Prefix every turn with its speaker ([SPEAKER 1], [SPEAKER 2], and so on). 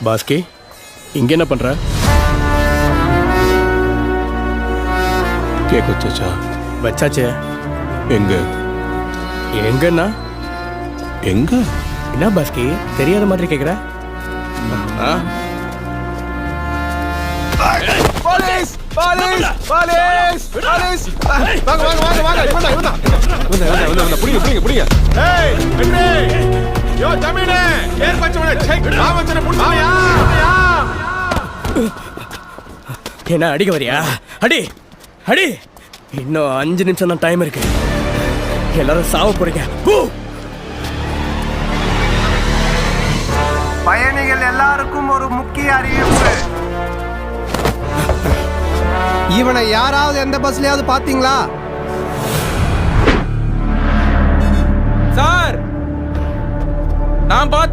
[SPEAKER 1] பாஸ்கி, இங்க என்ன பண்ற?
[SPEAKER 2] கேக் வச்சாச்சா?
[SPEAKER 1] வச்சாச்சே.
[SPEAKER 2] எங்க?
[SPEAKER 1] எங்கன்னா
[SPEAKER 2] எங்க?
[SPEAKER 1] என்ன பாஸ்கி தெரியாத மாதிரி கேக்குற?
[SPEAKER 2] போலீஸ் போலீஸ் போலீஸ் போலீஸ் வாங்க வாங்க வாங்க வாங்க இவனா புடிங்க புடிங்க புடிங்க. ஏய் பெண்ணே, யோ ஜமீனே, ஏர் பச்சவனே, செக் ராவச்சன புடியா.
[SPEAKER 1] என்ன அடிக்க வரியா? அடி அடி. இன்னும் 5 நிமிஷம் தான் டைம் இருக்கு. எல்லாரும் சாவ போறீங்க.
[SPEAKER 3] பயணிகள் எல்லாருக்கும் ஒரு முக்கிய அறிவிப்பு. இவனை யாராவது எந்த பஸ்லயாவது பாத்தீங்களா?
[SPEAKER 4] சார், நான் பார்த்த